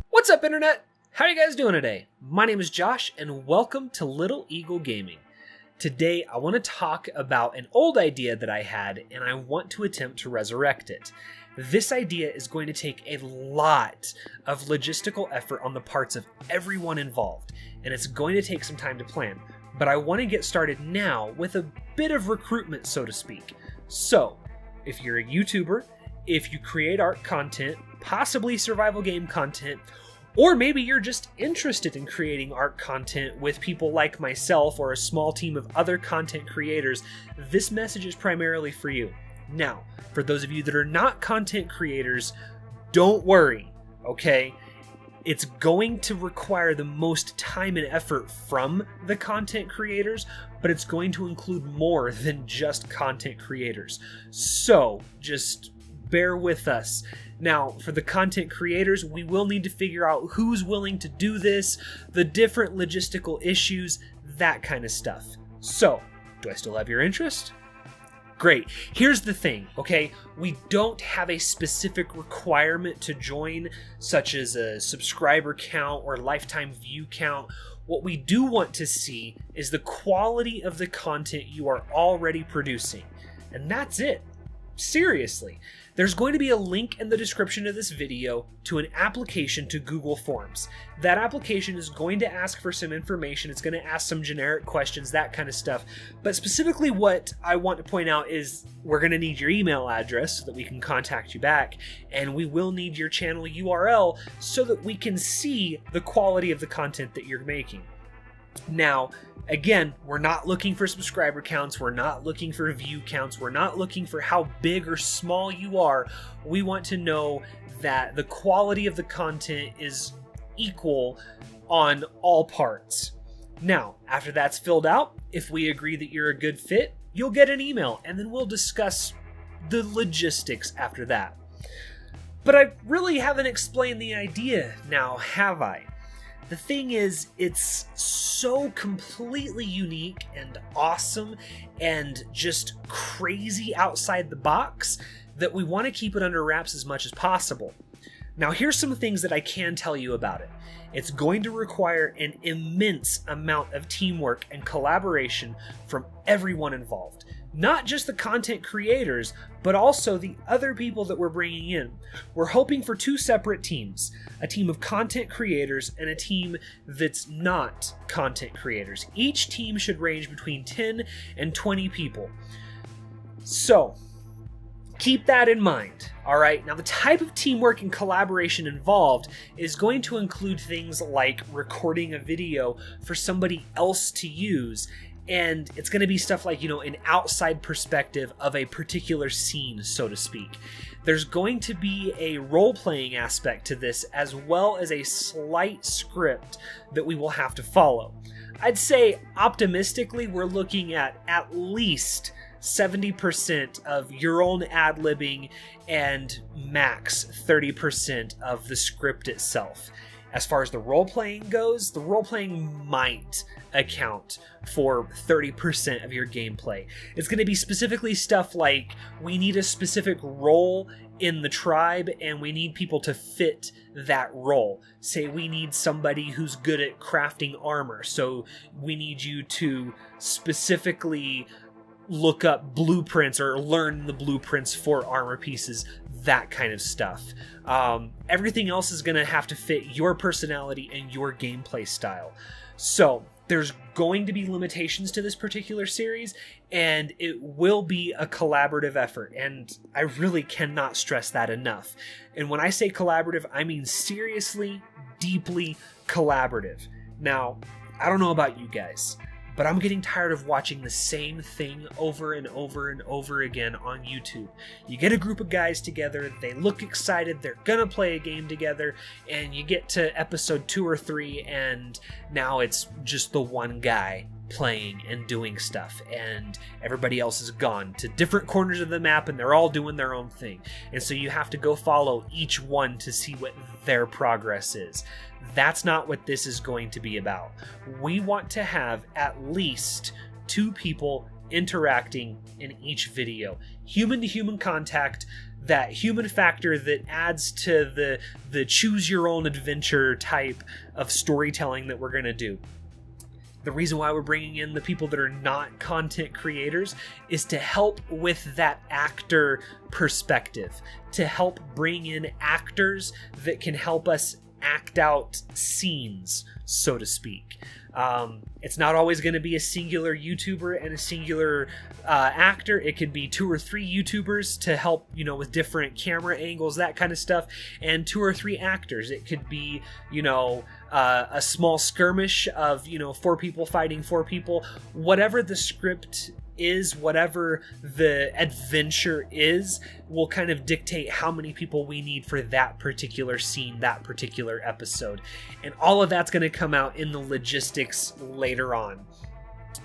What's up, Internet? How are you guys doing today? My name is Josh, and welcome to Little Eagle Gaming. Today, I want to talk about an old idea that I had, and I want to attempt to resurrect it. This idea is going to take a lot of logistical effort on the parts of everyone involved, and it's going to take some time to plan. But I want to get started now with a bit of recruitment, so to speak. So, if you're a YouTuber, if you create art content, possibly survival game content, or maybe you're just interested in creating art content with people like myself or a small team of other content creators, this message is primarily for you. Now, for those of you that are not content creators, don't worry, okay? It's going to require the most time and effort from the content creators, but it's going to include more than just content creators. So, just bear with us. Now, for the content creators, we will need to figure out who's willing to do this, the different logistical issues, that kind of stuff. So, do I still have your interest? Great. Here's the thing, okay? We don't have a specific requirement to join, such as a subscriber count or lifetime view count. What we do want to see is the quality of the content you are already producing. And that's it. Seriously. There's going to be a link in the description of this video to an application to Google Forms. That application is going to ask for some information. It's going to ask some generic questions, that kind of stuff. But specifically what I want to point out is we're going to need your email address so that we can contact you back. And we will need your channel URL so that we can see the quality of the content that you're making. Now, again, we're not looking for subscriber counts, we're not looking for view counts, we're not looking for how big or small you are. We want to know that the quality of the content is equal on all parts. Now, after that's filled out, if we agree that you're a good fit, you'll get an email, and then we'll discuss the logistics after that. But I really haven't explained the idea now, have I? The thing is, it's so completely unique and awesome and just crazy outside the box that we want to keep it under wraps as much as possible. Now, here's some things that I can tell you about it. It's going to require an immense amount of teamwork and collaboration from everyone involved. Not just the content creators, but also the other people that we're bringing in. We're hoping for two separate teams, a team of content creators and a team that's not content creators. Each team should range between 10 and 20 people. So, keep that in mind, all right? Now, the type of teamwork and collaboration involved is going to include things like recording a video for somebody else to use. And it's going to be stuff like, an outside perspective of a particular scene, so to speak. There's going to be a role-playing aspect to this, as well as a slight script that we will have to follow. I'd say, optimistically, we're looking at least 70% of your own ad-libbing and max 30% of the script itself. As far as the role-playing goes, the role-playing might account for 30% of your gameplay. It's going to be specifically stuff like, we need a specific role in the tribe, and we need people to fit that role. Say we need somebody who's good at crafting armor, so we need you to specifically look up blueprints or learn the blueprints for armor pieces, that kind of stuff. Everything else is going to have to fit your personality and your gameplay style. So there's going to be limitations to this particular series, and it will be a collaborative effort, and I really cannot stress that enough. And when I say collaborative, I mean seriously, deeply collaborative. Now, I don't know about you guys, but I'm getting tired of watching the same thing over and over and over again on YouTube. You get a group of guys together, they look excited, they're gonna play a game together, and you get to episode 2 or 3, and now it's just the one guy playing and doing stuff, and everybody else is gone to different corners of the map, and they're all doing their own thing. And so you have to go follow each one to see what their progress is. That's not what this is going to be about. We want to have at least 2 people interacting in each video. Human to human contact, that human factor that adds to the choose your own adventure type of storytelling that we're going to do. The reason why we're bringing in the people that are not content creators is to help with that actor perspective, to help bring in actors that can help us act out scenes, so to speak. It's not always going to be a singular YouTuber and a singular actor. It could be 2 or 3 YouTubers to help, with different camera angles, that kind of stuff, and 2 or 3 actors. It could be, a small skirmish of, 4 people fighting 4 people. Whatever the script is, whatever the adventure is, will kind of dictate how many people we need for that particular scene, that particular episode. And all of that's going to come out in the logistics later on.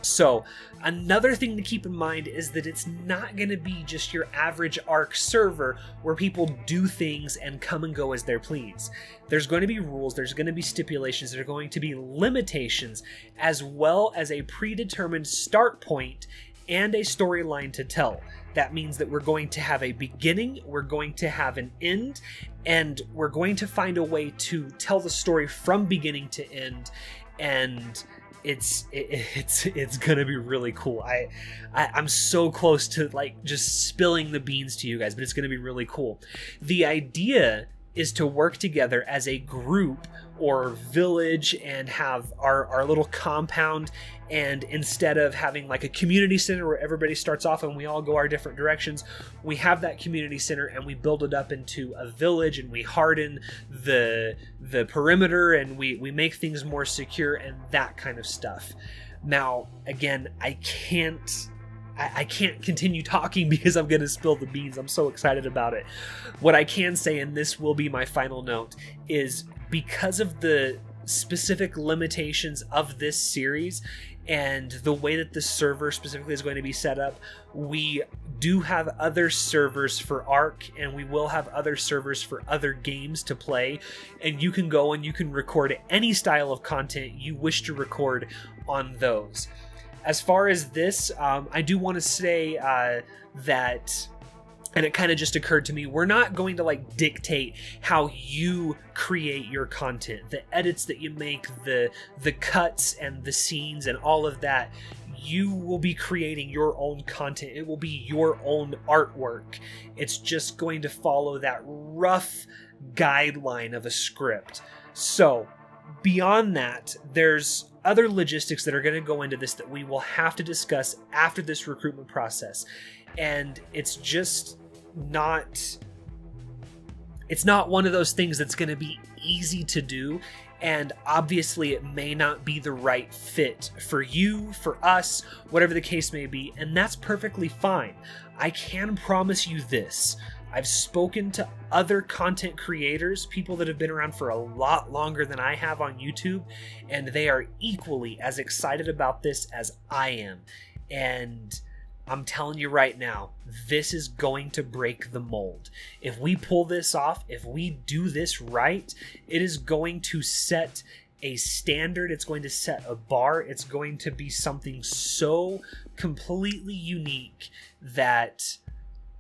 So another thing to keep in mind is that it's not going to be just your average ARC server where people do things and come and go as they please. There's going to be rules, there's going to be stipulations, there's going to be limitations, as well as a predetermined start point and a storyline to tell. That means that we're going to have a beginning, we're going to have an end, and we're going to find a way to tell the story from beginning to end. And it's gonna be really cool. I'm so close to just spilling the beans to you guys, but it's gonna be really cool. The idea is to work together as a group or village and have our little compound, and instead of having a community center where everybody starts off and we all go our different directions, we have that community center and we build it up into a village, and we harden the perimeter, and we make things more secure and that kind of stuff. Now, again, I can't continue talking because I'm going to spill the beans. I'm so excited about it. What I can say, and this will be my final note, is because of the specific limitations of this series and the way that the server specifically is going to be set up, we do have other servers for ARC, and we will have other servers for other games to play, and you can go and you can record any style of content you wish to record on those. As far as this, I do want to say that, and it kind of just occurred to me, we're not going to dictate how you create your content, the edits that you make, the cuts and the scenes and all of that. You will be creating your own content. It will be your own artwork. It's just going to follow that rough guideline of a script. So beyond that, there's other logistics that are going to go into this that we will have to discuss after this recruitment process. And it's just not one of those things that's going to be easy to do. And obviously it may not be the right fit for you, for us, whatever the case may be. And that's perfectly fine. I can promise you this. I've spoken to other content creators, people that have been around for a lot longer than I have on YouTube, and they are equally as excited about this as I am. And I'm telling you right now, this is going to break the mold. If we pull this off, if we do this right, it is going to set a standard, it's going to set a bar, it's going to be something so completely unique that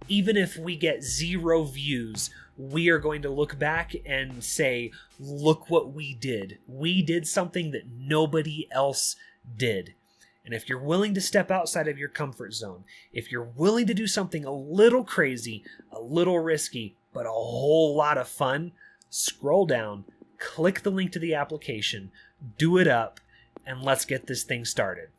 even if we get 0 views, we are going to look back and say, look what we did. We did something that nobody else did. And if you're willing to step outside of your comfort zone, if you're willing to do something a little crazy, a little risky, but a whole lot of fun, scroll down, click the link to the application, do it up, and let's get this thing started.